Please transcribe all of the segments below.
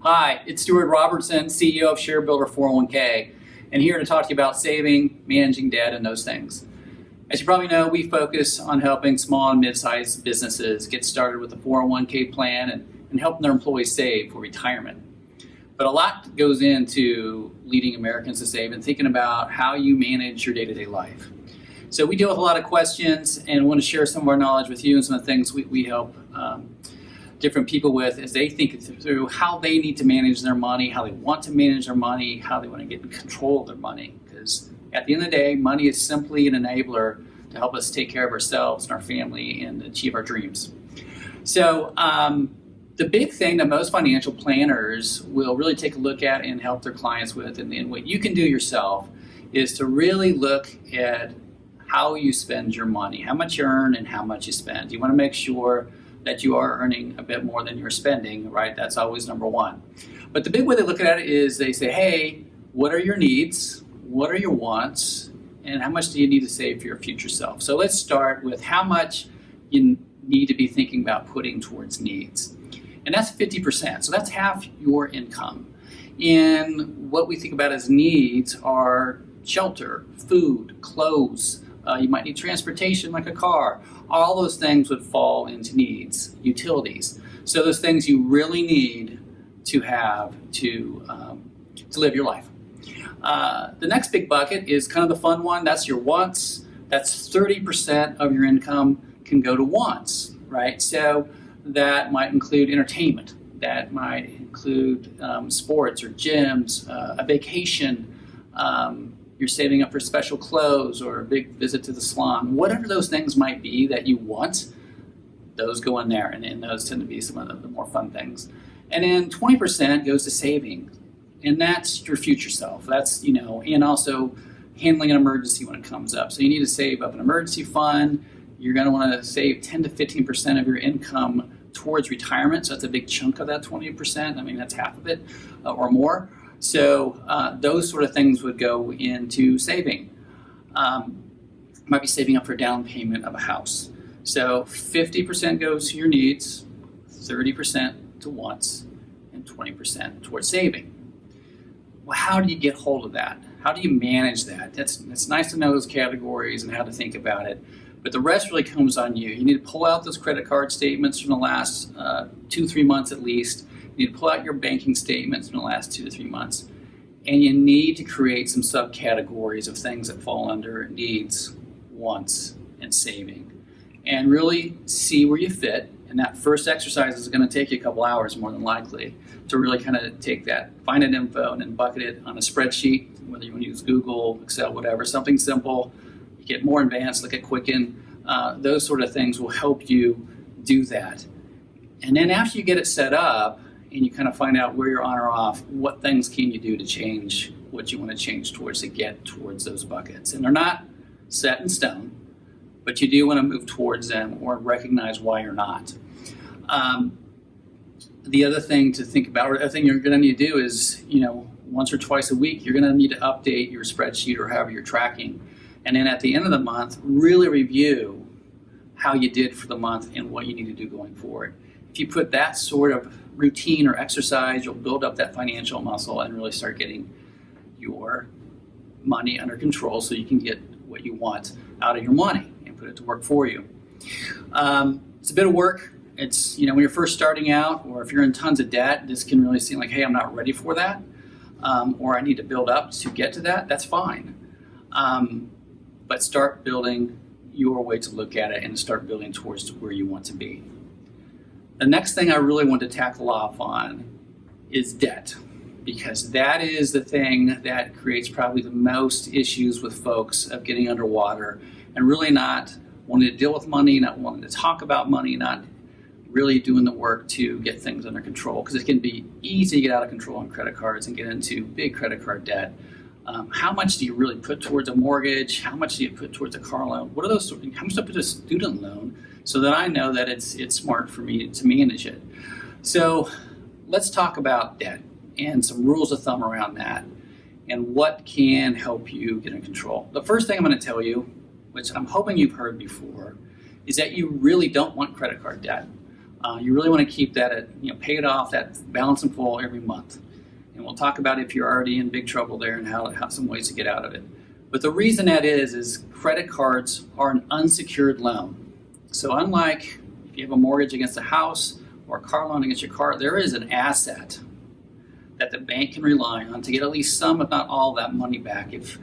Hi, it's Stuart Robertson, CEO of ShareBuilder 401k, and here to talk to you about saving, managing debt, and those things. As you probably know, we focus on helping small and mid-sized businesses get started with a 401k plan and helping their employees save for retirement. But a lot goes into leading Americans to save and thinking about how you manage your day-to-day life. So we deal with a lot of questions and want to share some of our knowledge with you and some of the things we help different people with as they think through how they need to manage their money, how they want to manage their money, how they want to get in control of their money. Because at the end of the day, money is simply an enabler to help us take care of ourselves and our family and achieve our dreams. So the big thing that most financial planners will really take a look at and help their clients with, and what you can do yourself, is to really look at how you spend your money, how much you earn and how much you spend. You want to make sure that you are earning a bit more than you're spending, right? That's always number one. But the big way they look at it is they say, hey, what are your needs? What are your wants? And how much do you need to save for your future self? So let's start with how much you need to be thinking about putting towards needs. And that's 50%, so that's half your income. And what we think about as needs are shelter, food, clothes. You might need transportation like a car. All those things would fall into needs, utilities. So those things you really need to have to live your life. The next big bucket is kind of the fun one. That's your wants. That's 30% of your income can go to wants, right? So that might include entertainment. That might include sports or gyms, a vacation. You're saving up for special clothes or a big visit to the salon. Whatever those things might be that you want, those go in there, and those tend to be some of the more fun things. And then 20% goes to saving, and that's your future self. That's, and also handling an emergency when it comes up. So you need to save up an emergency fund. You're going to want to save 10 to 15% of your income towards retirement. So that's a big chunk of that 20%. I mean, that's half of it or more. So those sort of things would go into saving. Might be saving up for down payment of a house. So 50% goes to your needs, 30% to wants, and 20% towards saving. Well, how do you get hold of that? How do you manage that? It's nice to know those categories and how to think about it, but the rest really comes on you. You need to pull out those credit card statements from the last 2-3 months at least. You need to pull out your banking statements from the last 2 to 3 months. And you need to create some subcategories of things that fall under needs, wants, and saving. And really see where you fit. And that first exercise is going to take you a couple hours more than likely to really kind of take that, find that info and then bucket it on a spreadsheet, whether you want to use Google, Excel, whatever, something simple. You get more advanced, look at Quicken. Those sort of things will help you do that. And then after you get it set up, and you kind of find out where you're on or off, what things can you do to change what you want to change towards to get towards those buckets. And they're not set in stone, but you do want to move towards them or recognize why you're not. The other thing to think about, or the other thing you're going to need to do is, once or twice a week, you're going to need to update your spreadsheet or however you're tracking. And then at the end of the month, really review how you did for the month and what you need to do going forward. If you put that sort of routine or exercise, you'll build up that financial muscle and really start getting your money under control so you can get what you want out of your money and put it to work for you. It's a bit of work. It's, when you're first starting out, or if you're in tons of debt, this can really seem like, hey, I'm not ready for that, or I need to build up to get to that. That's fine. But start building your way to look at it and start building towards where you want to be. The next thing I really want to tackle off on is debt, because that is the thing that creates probably the most issues with folks of getting underwater and really not wanting to deal with money, not wanting to talk about money, not really doing the work to get things under control, because it can be easy to get out of control on credit cards and get into big credit card debt. How much do you really put towards a mortgage? How much do you put towards a car loan? What are those? How much do I put a student loan so that I know that it's smart for me to manage it? So let's talk about debt and some rules of thumb around that and what can help you get in control. The first thing I'm going to tell you, which I'm hoping you've heard before, is that you really don't want credit card debt. You really want to keep that at, pay it off, that balance in full every month. And we'll talk about if you're already in big trouble there and how some ways to get out of it. But the reason that is credit cards are an unsecured loan. So unlike if you have a mortgage against a house or a car loan against your car, there is an asset that the bank can rely on to get at least some, if not all, of that money back if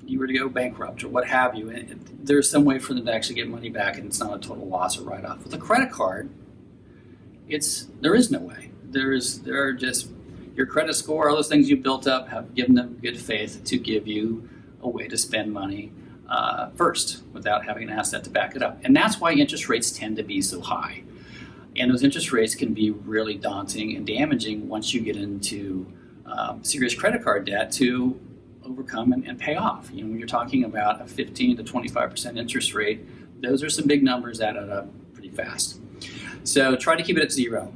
you were to go bankrupt or what have you. And there's some way for them to actually get money back, and it's not a total loss or write-off. With a credit card, there is no way. There are just your credit score, all those things you built up have given them good faith to give you a way to spend money first without having an asset to back it up. And that's why interest rates tend to be so high. And those interest rates can be really daunting and damaging once you get into serious credit card debt to overcome and pay off. When you're talking about a 15 to 25% interest rate, those are some big numbers that add up pretty fast. So try to keep it at zero.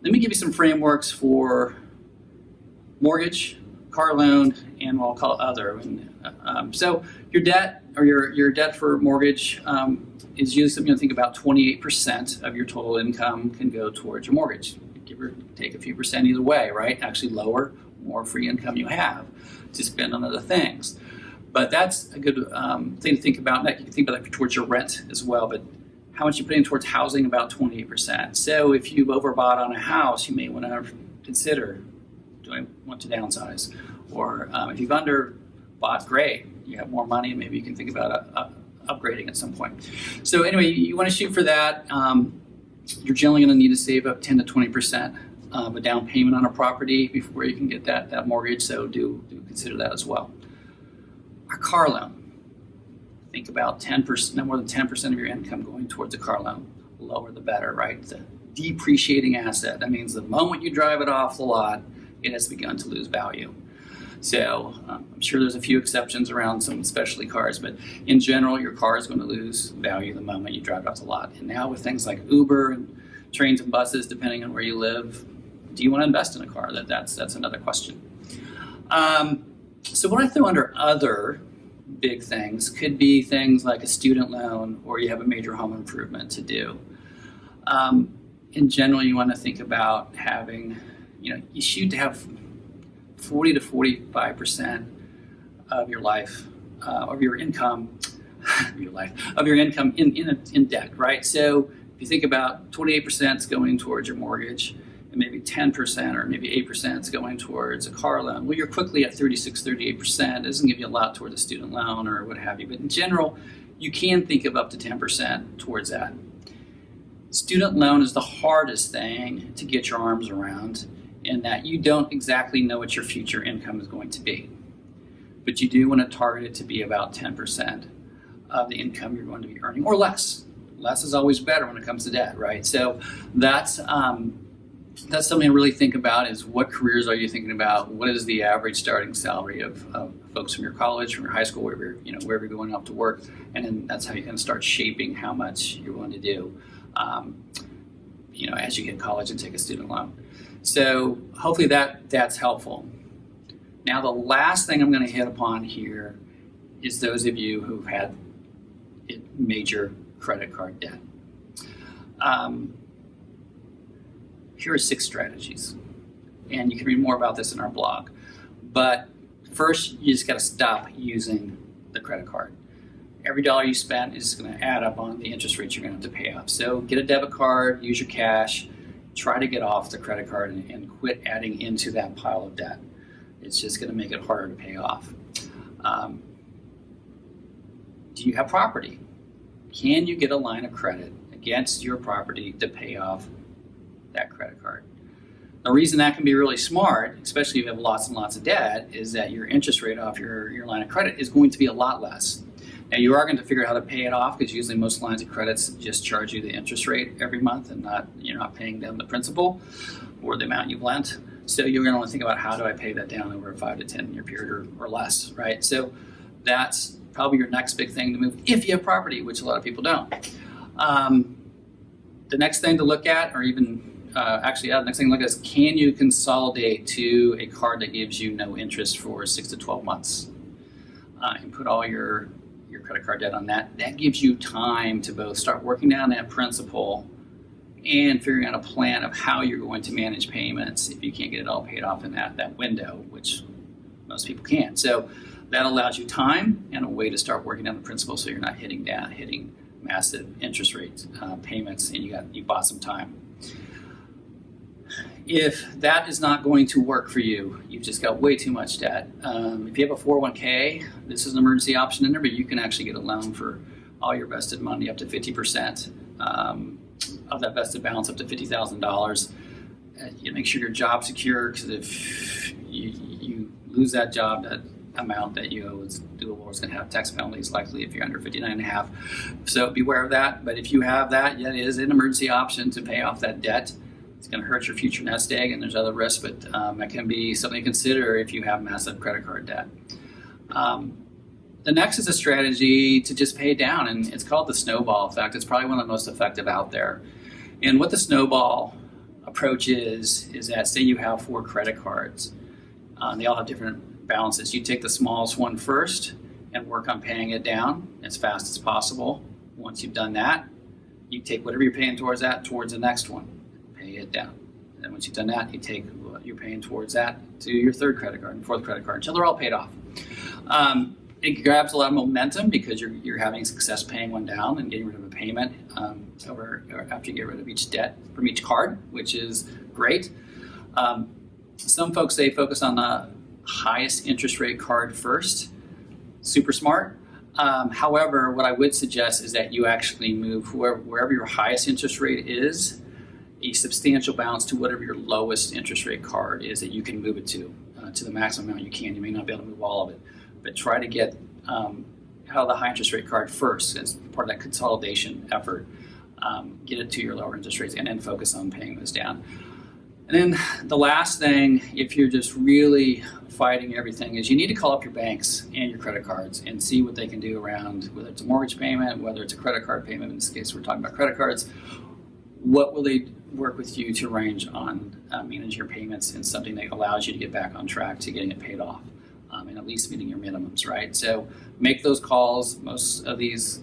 Let me give you some frameworks for mortgage, car loan, and what I'll call other. So your debt or your debt for mortgage is usually, think about 28% of your total income can go towards your mortgage. Give or take a few percent either way, right? Actually lower, more free income you have to spend on other things. But that's a good thing to think about. You can think about that towards your rent as well, but how much you put in towards housing, about 28%. So if you've overbought on a house, you may want to consider, do I want to downsize? Or if you've underbought, great, you have more money, maybe you can think about upgrading at some point. So anyway, you want to shoot for that. You're generally going to need to save up 10 to 20% of a down payment on a property before you can get that mortgage, so do consider that as well. A car loan. Think about 10%, no more than 10% of your income going towards a car loan. The lower the better, right? It's a depreciating asset. That means the moment you drive it off the lot, it has begun to lose value. So I'm sure there's a few exceptions around some specialty cars, but in general, your car is going to lose value the moment you drive it off the lot. And now with things like Uber and trains and buses, depending on where you live, do you want to invest in a car? That's another question. So what I throw under other big things could be things like a student loan, or you have a major home improvement to do. In general, you want to think about having, you shoot to have 40 to 45% of your life, of your income, in debt, right? So if you think about 28% is going towards your mortgage, and maybe 10% or maybe 8% is going towards a car loan. Well, you're quickly at 36, 38%. It doesn't give you a lot towards a student loan or what have you. But in general, you can think of up to 10% towards that. Student loan is the hardest thing to get your arms around, in that you don't exactly know what your future income is going to be. But you do want to target it to be about 10% of the income you're going to be earning, or less. Less is always better when it comes to debt, right? So that's something to really think about, is what careers are you thinking about? What is the average starting salary of folks from your college, from your high school, wherever you're going off to work? And then that's how you can start shaping how much you're going to do, as you get in college and take a student loan. So hopefully that's helpful. Now, the last thing I'm going to hit upon here is those of you who've had major credit card debt. Here are 6 strategies, and you can read more about this in our blog. But first, you just got to stop using the credit card. Every dollar you spend is going to add up on the interest rates you're going to have to pay off. So get a debit card, use your cash, try to get off the credit card and quit adding into that pile of debt. It's just going to make it harder to pay off. Do you have property? Can you get a line of credit against your property to pay off that credit card? The reason that can be really smart, especially if you have lots and lots of debt, is that your interest rate off your line of credit is going to be a lot less. Now, you are going to figure out how to pay it off, because usually most lines of credits just charge you the interest rate every month, and you're not paying them the principal or the amount you've lent. So you're going to want to think about, how do I pay that down over a 5 to 10 year period or less, right? So that's probably your next big thing to move if you have property, which a lot of people don't. The next thing to look at, or even the next thing to look at is, can you consolidate to a card that gives you no interest for 6 to 12 months? And put all your credit card debt on that. That gives you time to both start working down that principal and figuring out a plan of how you're going to manage payments if you can't get it all paid off in that window, which most people can't. So that allows you time and a way to start working on the principal so you're not hitting massive interest rate payments, and you bought some time. If that is not going to work for you, you've just got way too much debt. If you have a 401k, this is an emergency option in there, but you can actually get a loan for all your vested money up to 50% of that vested balance, up to $50,000. You make sure your job's secure, because if you lose that job, that amount that you owe is doable. It's going to have tax penalties likely if you're under 59.5. So beware of that. But if you have that, yeah, it is an emergency option to pay off that debt. It's going to hurt your future nest egg, and there's other risks, but that can be something to consider if you have massive credit card debt. The next is a strategy to just pay it down, and it's called the snowball effect. It's probably one of the most effective out there. And what the snowball approach is that, say you have 4 credit cards. They all have different balances. You take the smallest one first and work on paying it down as fast as possible. Once you've done that, you take whatever you're paying towards the next one, pay it down. And then once you've done that, you take what you're paying towards that to your 3rd credit card and 4th credit card until they're all paid off. It grabs a lot of momentum because you're having success paying one down and getting rid of a payment after you get rid of each debt from each card, which is great. Some folks say focus on the highest interest rate card first. Super smart. However, what I would suggest is that you actually move wherever your highest interest rate is, a substantial balance to whatever your lowest interest rate card is that you can move it to the maximum amount you can. You may not be able to move all of it, but try to get out of the high interest rate card first as part of that consolidation effort. Get it to your lower interest rates and then focus on paying those down. And then the last thing, if you're just really fighting everything, is you need to call up your banks and your credit cards and see what they can do around, whether it's a mortgage payment, whether it's a credit card payment. In this case, we're talking about credit cards. What will they work with you to arrange on manage your payments in something that allows you to get back on track to getting it paid off, and at least meeting your minimums, right? So make those calls. Most of these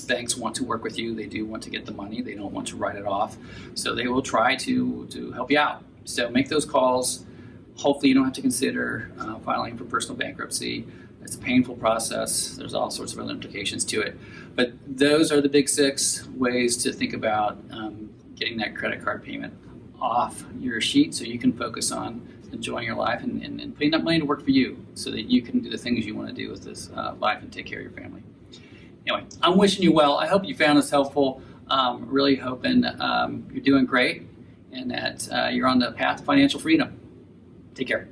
banks want to work with you. They do want to get the money. They don't want to write it off. So they will try to help you out. So make those calls. Hopefully you don't have to consider filing for personal bankruptcy. It's a painful process. There's all sorts of other implications to it. But those are the big 6 ways to think about getting that credit card payment off your sheet so you can focus on enjoying your life and putting that money to work for you so that you can do the things you want to do with this life and take care of your family. Anyway, I'm wishing you well. I hope you found this helpful. Really hoping you're doing great and that you're on the path to financial freedom. Take care.